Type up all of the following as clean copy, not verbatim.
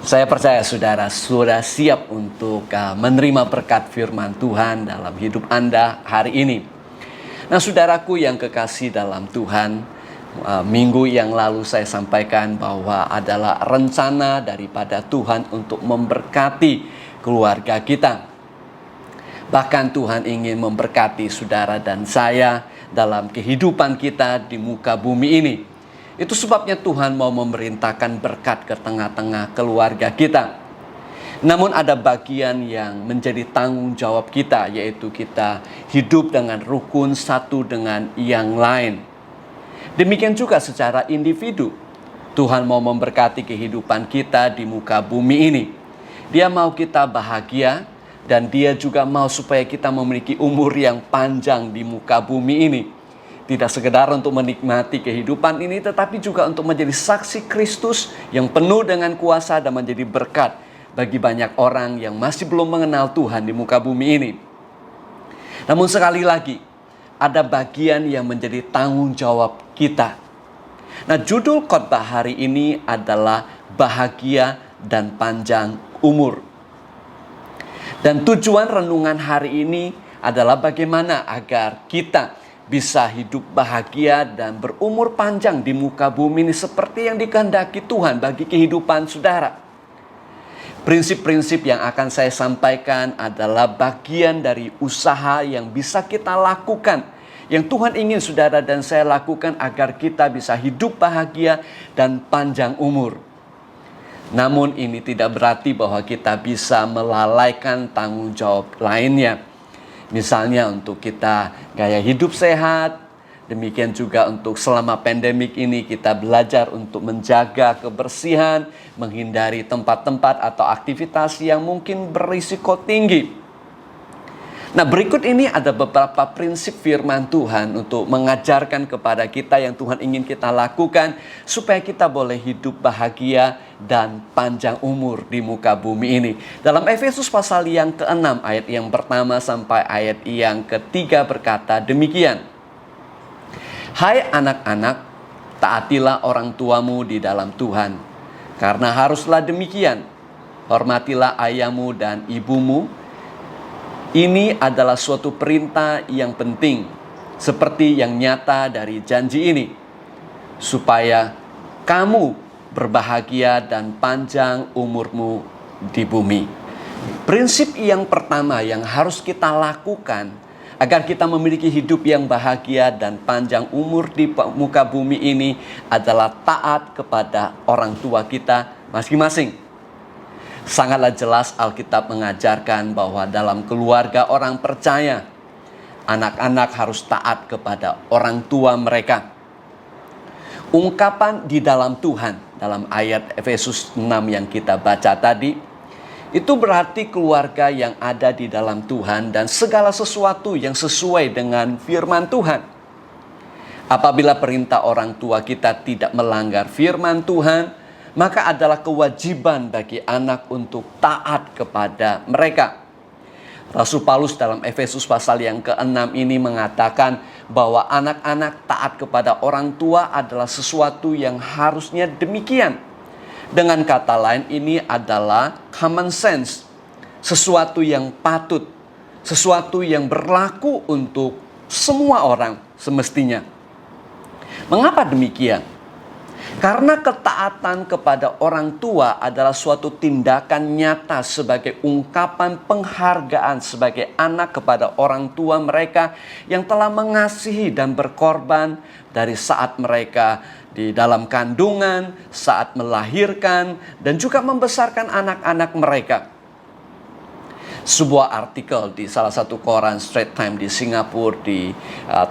Saya percaya saudara sudah siap untuk menerima berkat firman Tuhan dalam hidup Anda hari ini. Nah, saudaraku yang kekasih dalam Tuhan, minggu yang lalu saya sampaikan bahwa adalah rencana daripada Tuhan untuk memberkati keluarga kita. Bahkan Tuhan ingin memberkati saudara dan saya dalam kehidupan kita di muka bumi ini. Itu sebabnya Tuhan mau memerintahkan berkat ke tengah-tengah keluarga kita. Namun ada bagian yang menjadi tanggung jawab kita, yaitu kita hidup dengan rukun satu dengan yang lain. Demikian juga secara individu. Tuhan mau memberkati kehidupan kita di muka bumi ini. Dia mau kita bahagia, dan Dia juga mau supaya kita memiliki umur yang panjang di muka bumi ini. Tidak sekedar untuk menikmati kehidupan ini, tetapi juga untuk menjadi saksi Kristus yang penuh dengan kuasa dan menjadi berkat bagi banyak orang yang masih belum mengenal Tuhan di muka bumi ini. Namun sekali lagi, ada bagian yang menjadi tanggung jawab kita. Nah, judul khotbah hari ini adalah bahagia dan panjang umur. Dan tujuan renungan hari ini adalah bagaimana agar kita bisa hidup bahagia dan berumur panjang di muka bumi ini seperti yang dikehendaki Tuhan bagi kehidupan saudara. Prinsip-prinsip yang akan saya sampaikan adalah bagian dari usaha yang bisa kita lakukan, yang Tuhan ingin saudara dan saya lakukan agar kita bisa hidup bahagia dan panjang umur. Namun ini tidak berarti bahwa kita bisa melalaikan tanggung jawab lainnya. Misalnya untuk kita gaya hidup sehat, demikian juga untuk selama pandemik ini kita belajar untuk menjaga kebersihan, menghindari tempat-tempat atau aktivitas yang mungkin berisiko tinggi. Nah, berikut ini ada beberapa prinsip firman Tuhan untuk mengajarkan kepada kita yang Tuhan ingin kita lakukan supaya kita boleh hidup bahagia dan panjang umur di muka bumi ini. Dalam Efesus pasal yang ke-6 ayat yang pertama sampai ayat yang ketiga berkata demikian. Hai anak-anak, taatilah orang tuamu di dalam Tuhan, karena haruslah demikian. Hormatilah ayahmu dan ibumu. Ini adalah suatu perintah yang penting, seperti yang nyata dari janji ini, supaya kamu berbahagia dan panjang umurmu di bumi. Prinsip yang pertama yang harus kita lakukan agar kita memiliki hidup yang bahagia dan panjang umur di muka bumi ini adalah taat kepada orang tua kita masing-masing. Sangatlah jelas Alkitab mengajarkan bahwa dalam keluarga orang percaya, anak-anak harus taat kepada orang tua mereka. Ungkapan di dalam Tuhan, dalam ayat Efesus 6 yang kita baca tadi, itu berarti keluarga yang ada di dalam Tuhan dan segala sesuatu yang sesuai dengan firman Tuhan. Apabila perintah orang tua kita tidak melanggar firman Tuhan, maka adalah kewajiban bagi anak untuk taat kepada mereka. Rasul Paulus dalam Efesus pasal yang ke-6 ini mengatakan bahwa anak-anak taat kepada orang tua adalah sesuatu yang harusnya demikian. Dengan kata lain, ini adalah common sense, sesuatu yang patut, sesuatu yang berlaku untuk semua orang semestinya. Mengapa demikian? Karena ketaatan kepada orang tua adalah suatu tindakan nyata sebagai ungkapan penghargaan sebagai anak kepada orang tua mereka yang telah mengasihi dan berkorban dari saat mereka di dalam kandungan, saat melahirkan, dan juga membesarkan anak-anak mereka. Sebuah artikel di salah satu koran Straits Times di Singapura di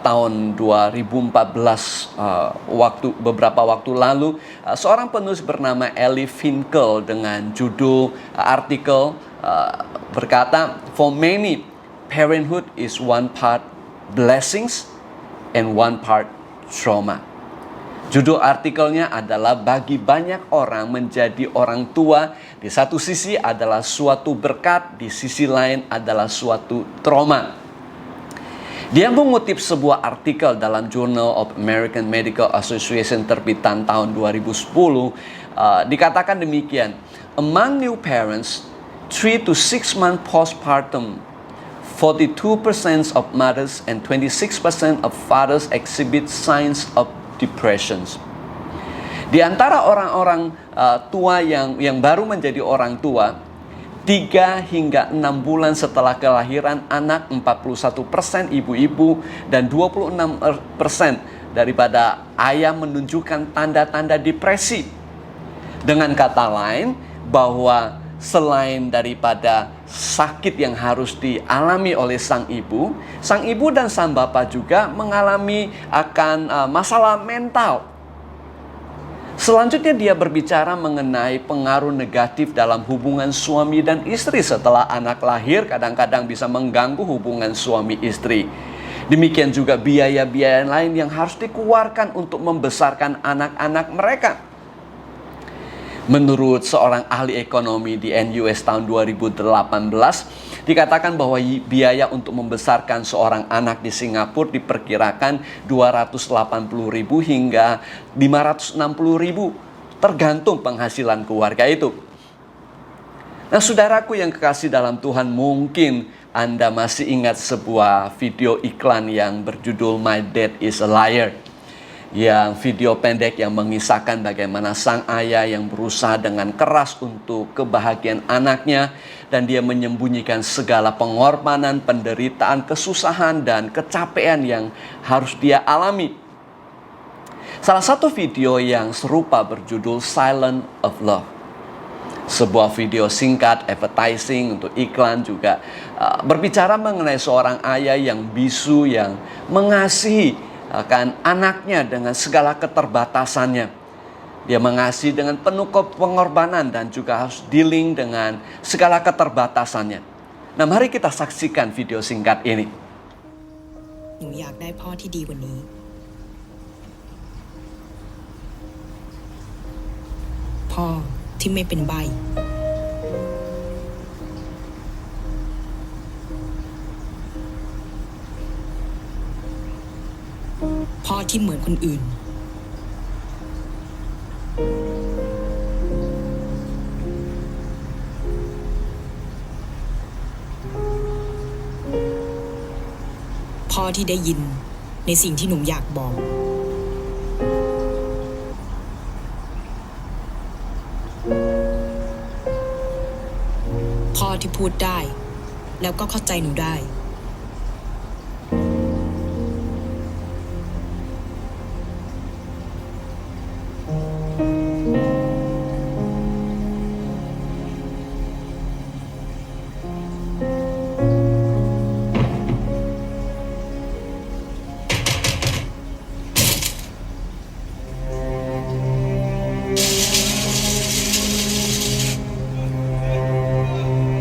tahun 2014, beberapa waktu lalu, seorang penulis bernama Ellie Finkel dengan judul artikel berkata, "For many, parenthood is one part blessings and one part trauma." Judul artikelnya adalah bagi banyak orang menjadi orang tua di satu sisi adalah suatu berkat, di sisi lain adalah suatu trauma. Dia mengutip sebuah artikel dalam Journal of American Medical Association terbitan tahun 2010. Dikatakan demikian, among new parents 3 to 6 months postpartum, 42% of mothers and 26% of fathers exhibit signs of depression. Di antara orang-orang tua yang baru menjadi orang tua, 3 hingga 6 bulan setelah kelahiran anak, 41% ibu-ibu dan 26% daripada ayah menunjukkan tanda-tanda depresi. Dengan kata lain, bahwa selain daripada sakit yang harus dialami oleh sang ibu dan sang bapak juga mengalami akan masalah mental. Selanjutnya dia berbicara mengenai pengaruh negatif dalam hubungan suami dan istri setelah anak lahir, kadang-kadang bisa mengganggu hubungan suami istri. Demikian juga biaya-biaya lain yang harus dikeluarkan untuk membesarkan anak-anak mereka. Menurut seorang ahli ekonomi di NUS tahun 2018, dikatakan bahwa biaya untuk membesarkan seorang anak di Singapura diperkirakan 280.000 hingga 560.000 tergantung penghasilan keluarga itu. Nah, saudaraku yang kekasih dalam Tuhan, mungkin Anda masih ingat sebuah video iklan yang berjudul My Dad is a Liar. Yang video pendek yang mengisahkan bagaimana sang ayah yang berusaha dengan keras untuk kebahagiaan anaknya, dan dia menyembunyikan segala pengorbanan, penderitaan, kesusahan, dan kecapean yang harus dia alami. Salah satu video yang serupa berjudul Silent of Love. Sebuah video singkat advertising untuk iklan juga berbicara mengenai seorang ayah yang bisu, yang mengasihi akan anaknya dengan segala keterbatasannya. Dia mengasihi dengan penuh pengorbanan dan juga harus dealing dengan segala keterbatasannya. Nah, mari kita saksikan video singkat ini. หนูอยากได้พ่อที่ดีกว่านี้ พ่อที่ไม่เป็นใบ้ พ่อที่เหมือนคนอื่น พ่อที่ได้ยินในสิ่งที่หนูอยากบอก พ่อที่พูดได้ แล้วก็เข้าใจหนูได้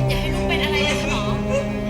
อย่าให้ลูกเป็นอะไรเลยค่ะหม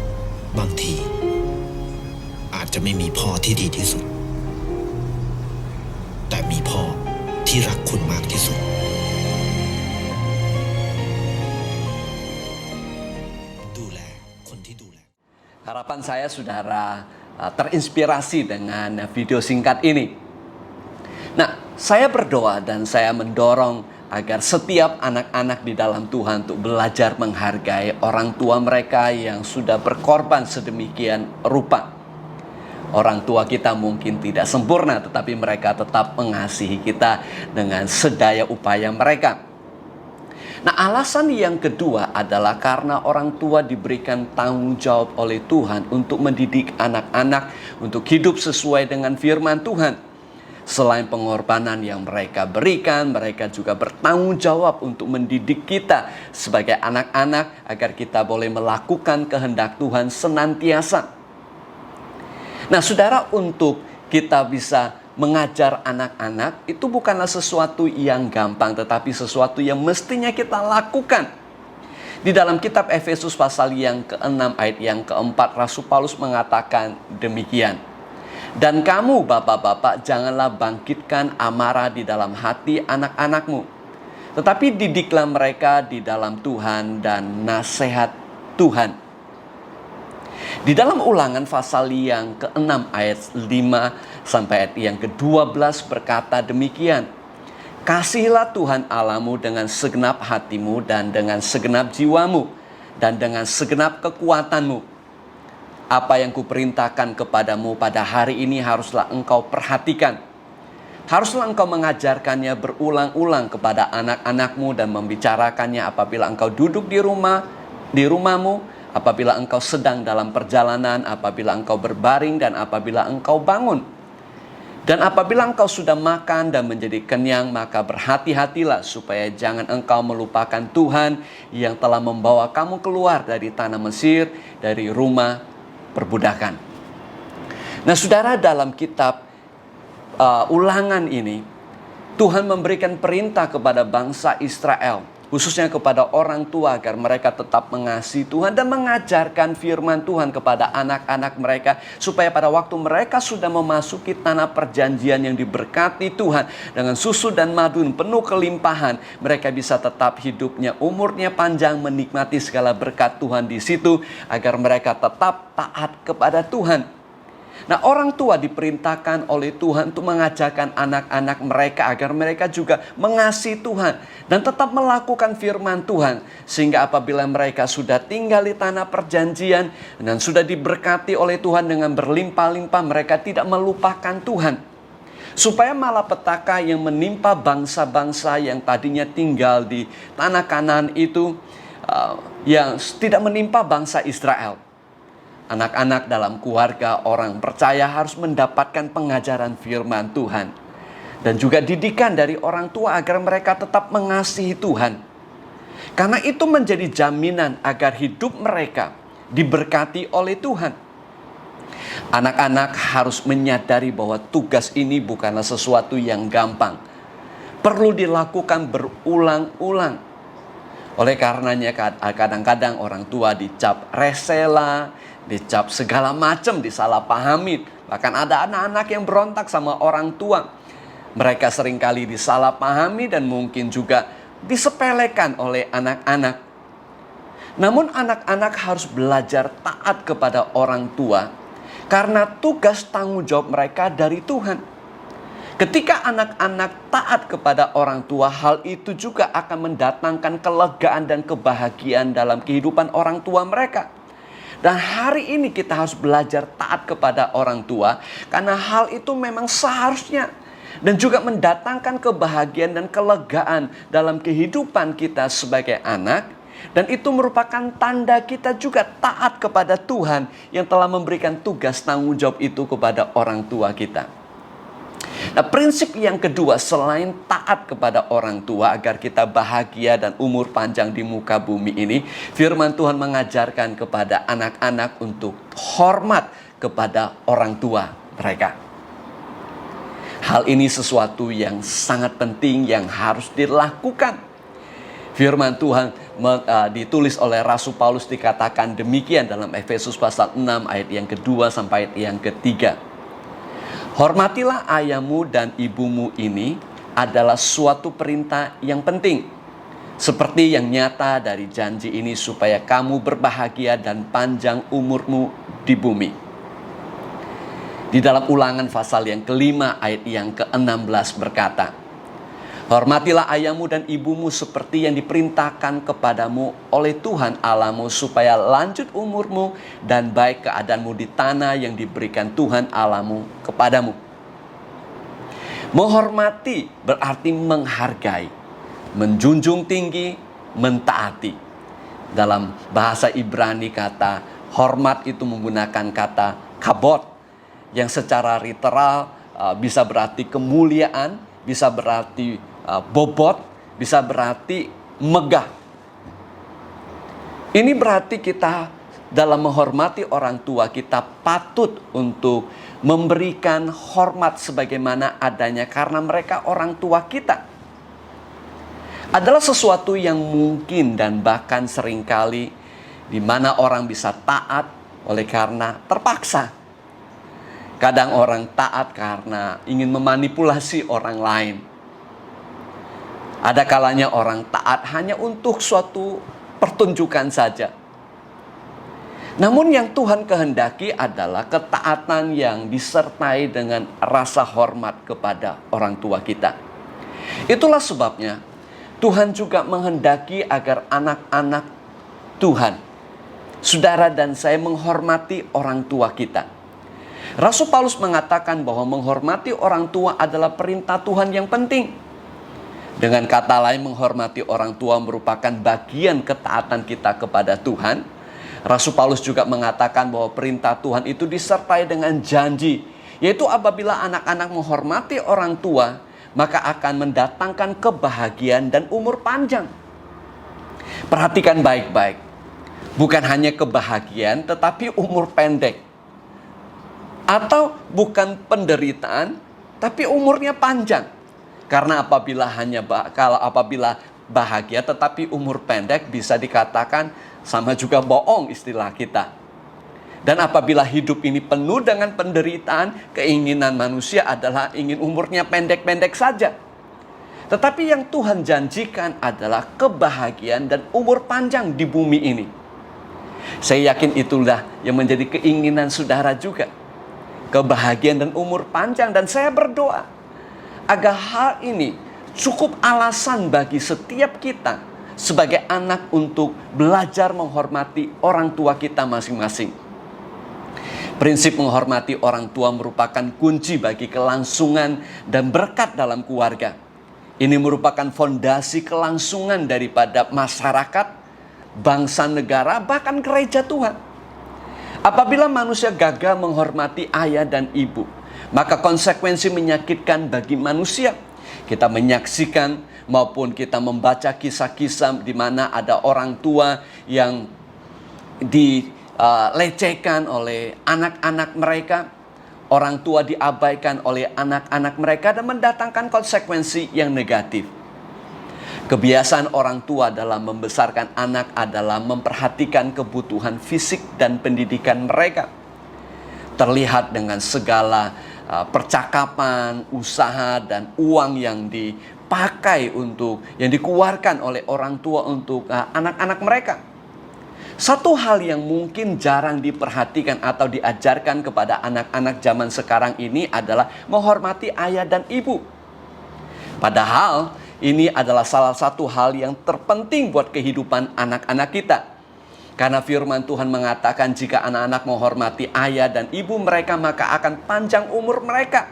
อ บางทีอาจจะไม่มีพ่อที่ดีที่สุด แต่มีพ่อที่รักคุณมากที่สุด ดูแลคนที่ดูแล Harapan saya saudara terinspirasi dengan video singkat ini. Nah, Saya berdoa dan saya mendorong agar setiap anak-anak di dalam Tuhan untuk belajar menghargai orang tua mereka yang sudah berkorban sedemikian rupa. Orang tua kita mungkin tidak sempurna, tetapi mereka tetap mengasihi kita dengan sedaya upaya mereka. Nah, alasan yang kedua adalah karena orang tua diberikan tanggung jawab oleh Tuhan untuk mendidik anak-anak untuk hidup sesuai dengan firman Tuhan. Selain pengorbanan yang mereka berikan, mereka juga bertanggung jawab untuk mendidik kita sebagai anak-anak agar kita boleh melakukan kehendak Tuhan senantiasa. Nah, saudara, untuk kita bisa mengajar anak-anak itu bukanlah sesuatu yang gampang, tetapi sesuatu yang mestinya kita lakukan. Di dalam kitab Efesus pasal yang ke-6 ayat yang ke-4, Rasul Paulus mengatakan demikian. Dan kamu bapak-bapak janganlah bangkitkan amarah di dalam hati anak-anakmu, tetapi didiklah mereka di dalam Tuhan dan nasihat Tuhan. Di dalam Ulangan pasal yang ke-6 ayat 5 sampai ayat yang ke-12 berkata demikian. Kasihilah Tuhan Allahmu dengan segenap hatimu dan dengan segenap jiwamu dan dengan segenap kekuatanmu. Apa yang kuperintahkan kepadamu pada hari ini haruslah engkau perhatikan. Haruslah engkau mengajarkannya berulang-ulang kepada anak-anakmu dan membicarakannya apabila engkau duduk di rumahmu, apabila engkau sedang dalam perjalanan, apabila engkau berbaring dan apabila engkau bangun. Dan apabila engkau sudah makan dan menjadi kenyang, maka berhati-hatilah supaya jangan engkau melupakan Tuhan yang telah membawa kamu keluar dari tanah Mesir, dari rumah perbudakan. Nah, saudara, dalam kitab Ulangan ini Tuhan memberikan perintah kepada bangsa Israel, khususnya kepada orang tua, agar mereka tetap mengasihi Tuhan dan mengajarkan firman Tuhan kepada anak-anak mereka, supaya pada waktu mereka sudah memasuki tanah perjanjian yang diberkati Tuhan dengan susu dan madu penuh kelimpahan, mereka bisa tetap hidupnya umurnya panjang, menikmati segala berkat Tuhan di situ, agar mereka tetap taat kepada Tuhan. Nah, orang tua diperintahkan oleh Tuhan untuk mengajarkan anak-anak mereka agar mereka juga mengasihi Tuhan dan tetap melakukan firman Tuhan, sehingga apabila mereka sudah tinggal di tanah perjanjian dan sudah diberkati oleh Tuhan dengan berlimpah-limpah, mereka tidak melupakan Tuhan. Supaya malapetaka yang menimpa bangsa-bangsa yang tadinya tinggal di tanah Kanaan itu yang tidak menimpa bangsa Israel. Anak-anak dalam keluarga orang percaya harus mendapatkan pengajaran firman Tuhan dan juga didikan dari orang tua agar mereka tetap mengasihi Tuhan. Karena itu menjadi jaminan agar hidup mereka diberkati oleh Tuhan. Anak-anak harus menyadari bahwa tugas ini bukanlah sesuatu yang gampang. Perlu dilakukan berulang-ulang. Oleh karenanya kadang-kadang orang tua dicap resela, dicap segala macam, disalahpahami. Bahkan ada anak-anak yang berontak sama orang tua. Mereka seringkali disalahpahami dan mungkin juga disepelekan oleh anak-anak. Namun anak-anak harus belajar taat kepada orang tua karena tugas tanggung jawab mereka dari Tuhan. Ketika anak-anak taat kepada orang tua, hal itu juga akan mendatangkan kelegaan dan kebahagiaan dalam kehidupan orang tua mereka. Dan hari ini kita harus belajar taat kepada orang tua karena hal itu memang seharusnya dan juga mendatangkan kebahagiaan dan kelegaan dalam kehidupan kita sebagai anak. Dan itu merupakan tanda kita juga taat kepada Tuhan yang telah memberikan tugas tanggung jawab itu kepada orang tua kita. Nah, prinsip yang kedua selain taat kepada orang tua agar kita bahagia dan umur panjang di muka bumi ini, firman Tuhan mengajarkan kepada anak-anak untuk hormat kepada orang tua mereka. Hal ini sesuatu yang sangat penting yang harus dilakukan. Firman Tuhan ditulis oleh Rasul Paulus dikatakan demikian dalam Efesus pasal 6 ayat yang kedua sampai ayat yang ketiga. Hormatilah ayahmu dan ibumu, ini adalah suatu perintah yang penting. Seperti yang nyata dari janji ini supaya kamu berbahagia dan panjang umurmu di bumi. Di Di dalam Ulangan pasal yang kelima ayat yang ke-16 berkata, hormatilah ayahmu dan ibumu seperti yang diperintahkan kepadamu oleh Tuhan Allahmu supaya lanjut umurmu dan baik keadaanmu di tanah yang diberikan Tuhan Allahmu kepadamu. Menghormati berarti menghargai, menjunjung tinggi, mentaati. Dalam bahasa Ibrani kata hormat itu menggunakan kata kabod, yang secara literal bisa berarti kemuliaan, bisa berarti bobot, bisa berarti megah. Ini berarti kita dalam menghormati orang tua, kita patut untuk memberikan hormat sebagaimana adanya karena mereka orang tua kita. Adalah sesuatu yang mungkin dan bahkan seringkali di mana orang bisa taat oleh karena terpaksa. Kadang orang taat karena ingin memanipulasi orang lain. Ada kalanya orang taat hanya untuk suatu pertunjukan saja. Namun yang Tuhan kehendaki adalah ketaatan yang disertai dengan rasa hormat kepada orang tua kita. Itulah sebabnya Tuhan juga menghendaki agar anak-anak Tuhan, saudara dan saya, menghormati orang tua kita. Rasul Paulus mengatakan bahwa menghormati orang tua adalah perintah Tuhan yang penting. Dengan kata lain, menghormati orang tua merupakan bagian ketaatan kita kepada Tuhan. Rasul Paulus juga mengatakan bahwa perintah Tuhan itu disertai dengan janji, yaitu apabila anak-anak menghormati orang tua, maka akan mendatangkan kebahagiaan dan umur panjang. Perhatikan baik-baik, bukan hanya kebahagiaan tetapi umur pendek. Atau bukan penderitaan, tapi umurnya panjang. Karena apabila bahagia tetapi umur pendek, bisa dikatakan sama juga bohong istilah kita. Dan apabila hidup ini penuh dengan penderitaan, keinginan manusia adalah ingin umurnya pendek-pendek saja. Tetapi yang Tuhan janjikan adalah kebahagiaan dan umur panjang di bumi ini. Saya yakin itulah yang menjadi keinginan saudara juga. Kebahagiaan dan umur panjang, dan saya berdoa agar hal ini cukup alasan bagi setiap kita sebagai anak untuk belajar menghormati orang tua kita masing-masing. Prinsip menghormati orang tua merupakan kunci bagi kelangsungan dan berkat dalam keluarga. Ini merupakan fondasi kelangsungan daripada masyarakat, bangsa, negara, bahkan gereja Tuhan. Apabila manusia gagal menghormati ayah dan ibu, maka konsekuensi menyakitkan bagi manusia. Kita menyaksikan maupun kita membaca kisah-kisah di mana ada orang tua yang dilecehkan oleh anak-anak mereka. Orang tua diabaikan oleh anak-anak mereka dan mendatangkan konsekuensi yang negatif. Kebiasaan orang tua dalam membesarkan anak adalah memperhatikan kebutuhan fisik dan pendidikan mereka. Terlihat dengan segala percakapan, usaha, dan uang yang dipakai yang dikeluarkan oleh orang tua untuk anak-anak mereka. Satu hal yang mungkin jarang diperhatikan atau diajarkan kepada anak-anak zaman sekarang ini adalah menghormati ayah dan ibu. Padahal ini adalah salah satu hal yang terpenting buat kehidupan anak-anak kita. Karena firman Tuhan mengatakan jika anak-anak menghormati ayah dan ibu mereka, maka akan panjang umur mereka.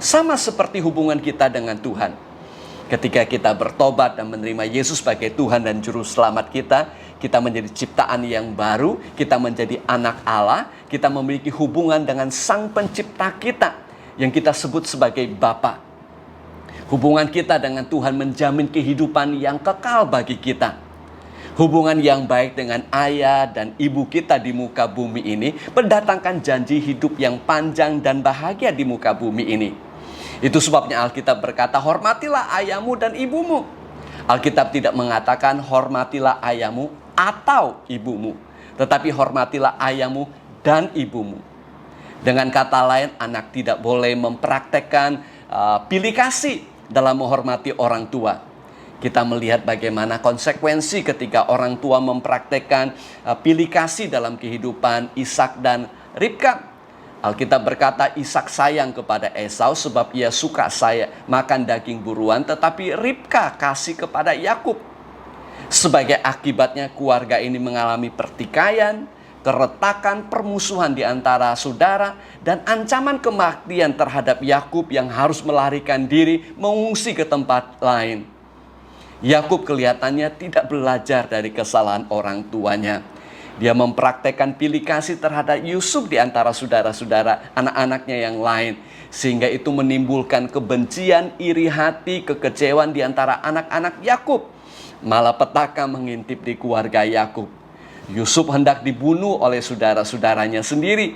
Sama seperti hubungan kita dengan Tuhan. Ketika kita bertobat dan menerima Yesus sebagai Tuhan dan Juru Selamat kita menjadi ciptaan yang baru, kita menjadi anak Allah, kita memiliki hubungan dengan Sang Pencipta kita yang kita sebut sebagai Bapa. Hubungan kita dengan Tuhan menjamin kehidupan yang kekal bagi kita. Hubungan yang baik dengan ayah dan ibu kita di muka bumi ini mendatangkan janji hidup yang panjang dan bahagia di muka bumi ini. Itu sebabnya Alkitab berkata, hormatilah ayahmu dan ibumu. Alkitab tidak mengatakan hormatilah ayahmu atau ibumu, tetapi hormatilah ayahmu dan ibumu. Dengan kata lain, anak tidak boleh mempraktekkan pilih kasih dalam menghormati orang tua. Kita melihat bagaimana konsekuensi ketika orang tua mempraktekkan pilih kasih dalam kehidupan Ishak dan Ribka. Alkitab berkata Ishak sayang kepada Esau sebab ia suka makan daging buruan, tetapi Ribka kasih kepada Yakub. Sebagai akibatnya keluarga ini mengalami pertikaian, keretakan, permusuhan di antara saudara, dan ancaman kematian terhadap Yakub yang harus melarikan diri mengungsi ke tempat lain. Yakub kelihatannya tidak belajar dari kesalahan orang tuanya. Dia mempraktekkan pilih kasih terhadap Yusuf di antara saudara-saudara anak-anaknya yang lain. Sehingga itu menimbulkan kebencian, iri hati, kekecewaan di antara anak-anak Yakub. Malapetaka mengintip di keluarga Yakub. Yusuf hendak dibunuh oleh saudara-saudaranya sendiri.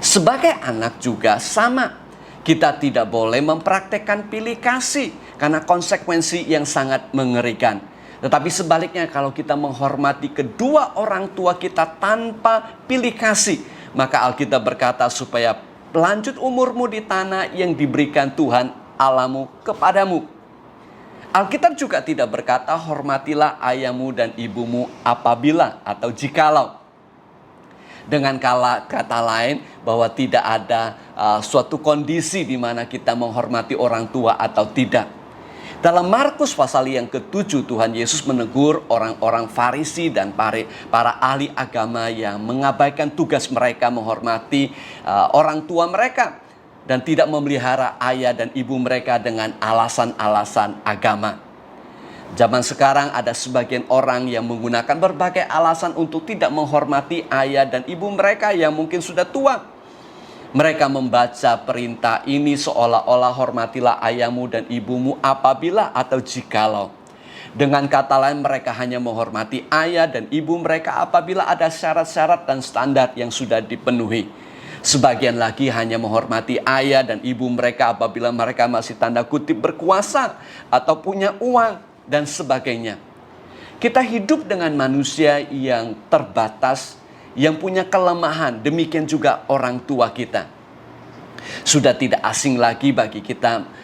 Sebagai anak juga sama. Kita tidak boleh mempraktekkan pilih kasih karena konsekuensi yang sangat mengerikan. Tetapi sebaliknya kalau kita menghormati kedua orang tua kita tanpa pilih kasih, maka Alkitab berkata supaya lanjut umurmu di tanah yang diberikan Tuhan Allahmu kepadamu. Alkitab juga tidak berkata hormatilah ayahmu dan ibumu apabila atau jikalau. Dengan kata lain bahwa tidak ada suatu kondisi di mana kita menghormati orang tua atau tidak. Dalam Markus pasal yang ke-7 Tuhan Yesus menegur orang-orang Farisi dan para ahli agama yang mengabaikan tugas mereka menghormati orang tua mereka dan tidak memelihara ayah dan ibu mereka dengan alasan-alasan agama. Zaman sekarang ada sebagian orang yang menggunakan berbagai alasan untuk tidak menghormati ayah dan ibu mereka yang mungkin sudah tua. Mereka membaca perintah ini seolah-olah hormatilah ayahmu dan ibumu apabila atau jikalau. Dengan kata lain mereka hanya menghormati ayah dan ibu mereka apabila ada syarat-syarat dan standar yang sudah dipenuhi. Sebagian lagi hanya menghormati ayah dan ibu mereka apabila mereka masih tanda kutip berkuasa atau punya uang dan sebagainya. Kita hidup dengan manusia yang terbatas, yang punya kelemahan, demikian juga orang tua kita. Sudah tidak asing lagi bagi kita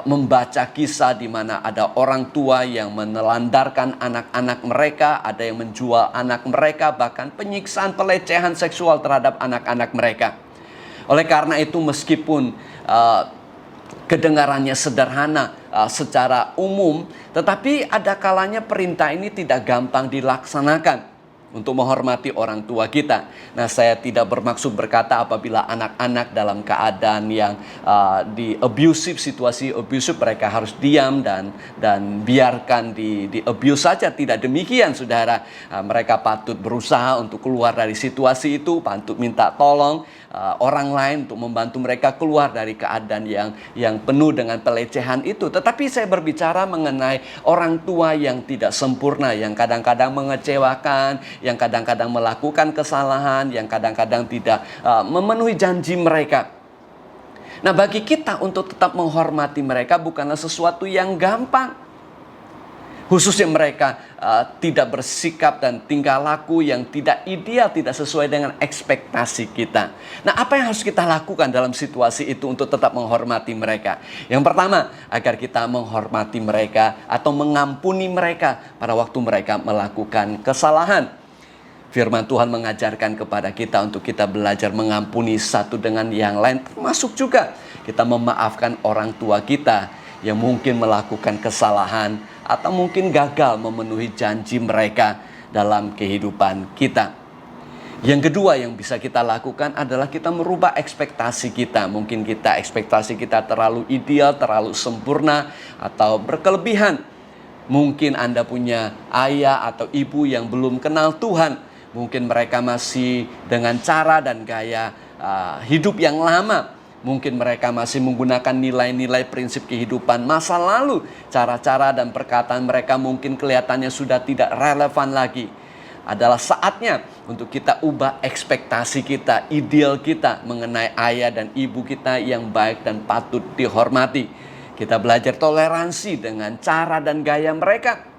membaca kisah di mana ada orang tua yang menelantarkan anak-anak mereka, ada yang menjual anak mereka, bahkan penyiksaan, pelecehan seksual terhadap anak-anak mereka. Oleh karena itu meskipun kedengarannya sederhana secara umum, tetapi ada kalanya perintah ini tidak gampang dilaksanakan untuk menghormati orang tua kita. Nah, saya tidak bermaksud berkata apabila anak-anak dalam keadaan yang di abusive, situasi abusive, mereka harus diam dan biarkan di abuse saja. Tidak demikian, saudara. Mereka patut berusaha untuk keluar dari situasi itu, patut minta tolong orang lain untuk membantu mereka keluar dari keadaan yang penuh dengan pelecehan itu. Tetapi saya berbicara mengenai orang tua yang tidak sempurna, yang kadang-kadang mengecewakan, yang kadang-kadang melakukan kesalahan, yang kadang-kadang tidak memenuhi janji mereka. Nah, bagi kita untuk tetap menghormati mereka bukanlah sesuatu yang gampang. Khususnya mereka tidak bersikap dan tingkah laku yang tidak ideal, tidak sesuai dengan ekspektasi kita. Nah, apa yang harus kita lakukan dalam situasi itu untuk tetap menghormati mereka? Yang pertama, agar kita menghormati mereka atau mengampuni mereka pada waktu mereka melakukan kesalahan. Firman Tuhan mengajarkan kepada kita untuk kita belajar mengampuni satu dengan yang lain, termasuk juga kita memaafkan orang tua kita yang mungkin melakukan kesalahan atau mungkin gagal memenuhi janji mereka dalam kehidupan kita. Yang kedua yang bisa kita lakukan adalah kita merubah ekspektasi kita. Mungkin ekspektasi kita terlalu ideal, terlalu sempurna atau berkelebihan. Mungkin Anda punya ayah atau ibu yang belum kenal Tuhan. Mungkin mereka masih dengan cara dan gaya hidup yang lama. Mungkin mereka masih menggunakan nilai-nilai prinsip kehidupan masa lalu. Cara-cara dan perkataan mereka mungkin kelihatannya sudah tidak relevan lagi. Adalah saatnya untuk kita ubah ekspektasi kita, ideal kita mengenai ayah dan ibu kita yang baik dan patut dihormati. Kita belajar toleransi dengan cara dan gaya mereka.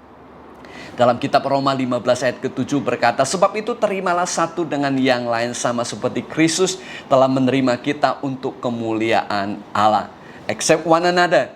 Dalam kitab Roma 15 ayat ke-7 berkata, sebab itu terimalah satu dengan yang lain sama seperti Kristus telah menerima kita untuk kemuliaan Allah. Accept one another,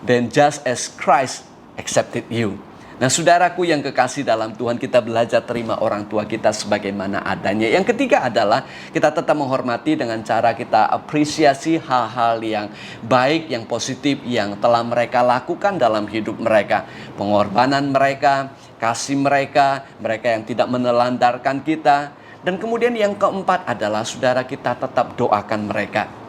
then just as Christ accepted you. Nah, saudaraku yang kekasih dalam Tuhan, kita belajar terima orang tua kita sebagaimana adanya. Yang ketiga adalah kita tetap menghormati dengan cara kita apresiasi hal-hal yang baik, yang positif yang telah mereka lakukan dalam hidup mereka. Pengorbanan mereka, kasih mereka, mereka yang tidak menelantarkan kita. Dan kemudian yang keempat adalah saudara kita tetap doakan mereka.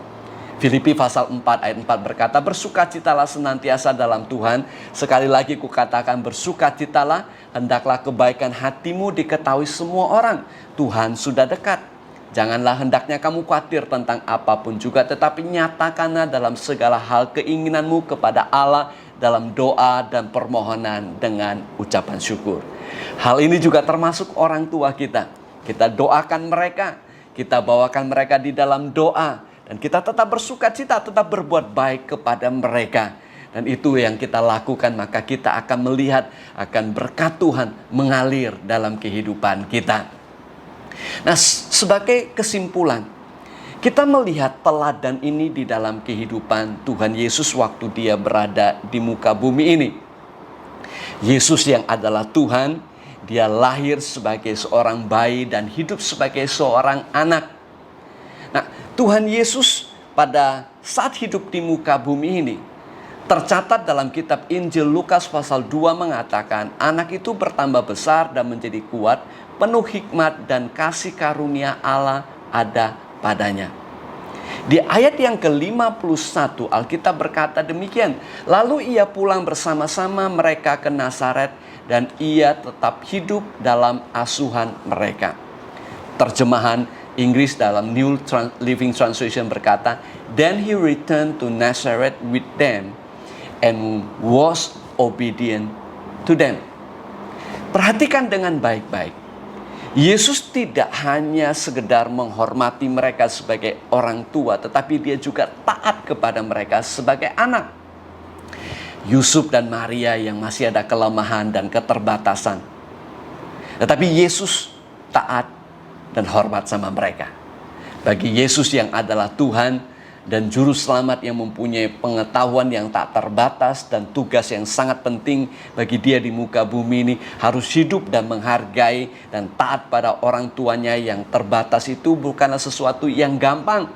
Filipi pasal 4 ayat 4 berkata, bersukacitalah senantiasa dalam Tuhan. Sekali lagi kukatakan bersukacitalah, hendaklah kebaikan hatimu diketahui semua orang. Tuhan sudah dekat. Janganlah hendaknya kamu khawatir tentang apapun juga, tetapi nyatakanlah dalam segala hal keinginanmu kepada Allah dalam doa dan permohonan dengan ucapan syukur. Hal ini juga termasuk orang tua kita. Kita doakan mereka, kita bawakan mereka di dalam doa. Dan kita tetap bersukacita, tetap berbuat baik kepada mereka. Dan itu yang kita lakukan, maka kita akan melihat akan berkat Tuhan mengalir dalam kehidupan kita. Nah, sebagai kesimpulan, kita melihat teladan ini di dalam kehidupan Tuhan Yesus waktu dia berada di muka bumi ini. Yesus yang adalah Tuhan, dia lahir sebagai seorang bayi dan hidup sebagai seorang anak. Nah, Tuhan Yesus pada saat hidup di muka bumi ini tercatat dalam kitab Injil Lukas pasal 2 mengatakan anak itu bertambah besar dan menjadi kuat, penuh hikmat dan kasih karunia Allah ada padanya. Di ayat yang ke-51 Alkitab berkata demikian, lalu ia pulang bersama-sama mereka ke Nazaret dan ia tetap hidup dalam asuhan mereka. Terjemahan Inggris dalam New Living Translation berkata, then he returned to Nazareth with them and was obedient to them. Perhatikan dengan baik-baik. Yesus tidak hanya sekedar menghormati mereka sebagai orang tua, tetapi dia juga taat kepada mereka sebagai anak. Yusuf dan Maria yang masih ada kelemahan dan keterbatasan, tetapi Yesus taat dan hormat sama mereka. Bagi Yesus yang adalah Tuhan dan Juru Selamat yang mempunyai pengetahuan yang tak terbatas dan tugas yang sangat penting bagi dia di muka bumi ini, harus hidup dan menghargai dan taat pada orang tuanya yang terbatas itu bukanlah sesuatu yang gampang.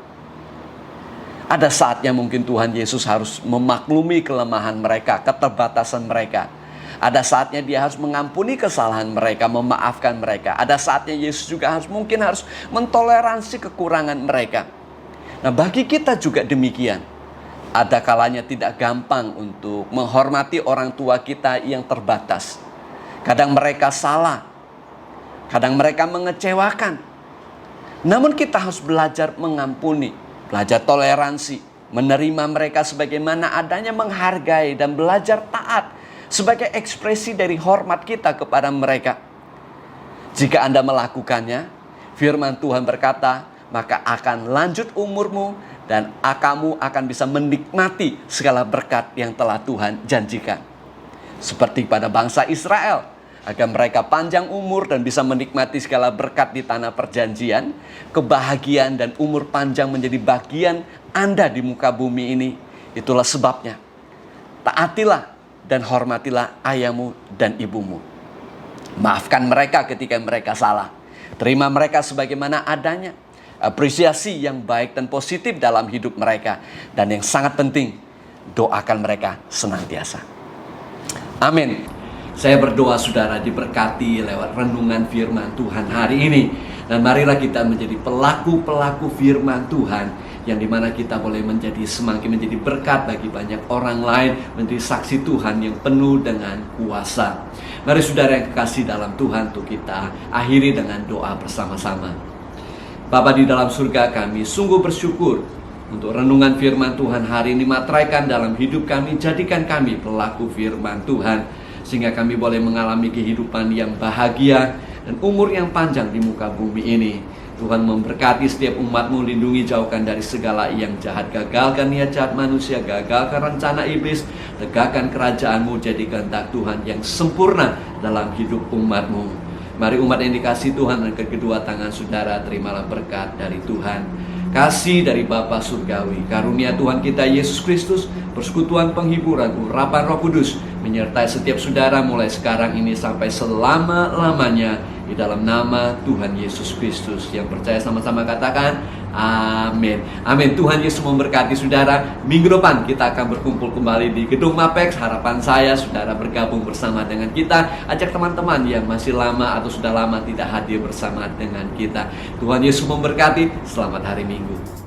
Ada saatnya mungkin Tuhan Yesus harus memaklumi kelemahan mereka, keterbatasan mereka. Ada saatnya dia harus mengampuni kesalahan mereka, memaafkan mereka. Ada saatnya Yesus juga harus mentoleransi kekurangan mereka. Nah, bagi kita juga demikian. Ada kalanya tidak gampang untuk menghormati orang tua kita yang terbatas. Kadang mereka salah. Kadang mereka mengecewakan. Namun kita harus belajar mengampuni, belajar toleransi, menerima mereka sebagaimana adanya, menghargai dan belajar taat sebagai ekspresi dari hormat kita kepada mereka. Jika Anda melakukannya, firman Tuhan berkata, maka akan lanjut umurmu dan kamu akan bisa menikmati segala berkat yang telah Tuhan janjikan. Seperti pada bangsa Israel, agar mereka panjang umur dan bisa menikmati segala berkat di tanah perjanjian, kebahagiaan dan umur panjang menjadi bagian Anda di muka bumi ini. Itulah sebabnya, taatilah dan hormatilah ayahmu dan ibumu. Maafkan mereka ketika mereka salah. Terima mereka sebagaimana adanya. Apresiasi yang baik dan positif dalam hidup mereka. Dan yang sangat penting, doakan mereka senantiasa. Amin. Saya berdoa saudara diberkati lewat renungan firman Tuhan hari ini. Dan marilah kita menjadi pelaku-pelaku firman Tuhan, yang dimana kita boleh semakin menjadi berkat bagi banyak orang lain, menjadi saksi Tuhan yang penuh dengan kuasa. Mari saudara yang kekasih dalam Tuhan, untuk kita akhiri dengan doa bersama-sama. Bapa di dalam surga, kami sungguh bersyukur untuk renungan firman Tuhan hari ini. Materaikan dalam hidup kami, jadikan kami pelaku firman Tuhan, sehingga kami boleh mengalami kehidupan yang bahagia dan umur yang panjang di muka bumi ini. Tuhan memberkati setiap umat-Mu, lindungi, jauhkan dari segala yang jahat. Gagalkan niat jahat manusia, gagalkan rencana iblis, tegakkan kerajaan-Mu, jadi kehendak Tuhan yang sempurna dalam hidup umat-Mu. Mari umat yang dikasihi Tuhan, dan kedua tangan saudara terimalah berkat dari Tuhan. kasih dari Bapa Surgawi, karunia Tuhan kita Yesus Kristus, persekutuan penghiburan, urapan Roh Kudus, menyertai setiap saudara mulai sekarang ini sampai selama-lamanya. Di dalam nama Tuhan Yesus Kristus. Yang percaya sama-sama katakan amin. Amin. Tuhan Yesus memberkati saudara. Minggu depan kita akan berkumpul kembali di Gedung Mapex. Harapan saya saudara bergabung bersama dengan kita. Ajak teman-teman yang masih lama atau sudah lama tidak hadir bersama dengan kita. Tuhan Yesus memberkati. Selamat hari Minggu.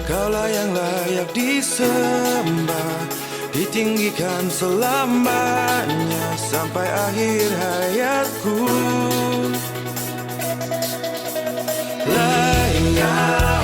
Kaulah yang layak disembah, ditinggikan selamanya sampai akhir hayatku. Layak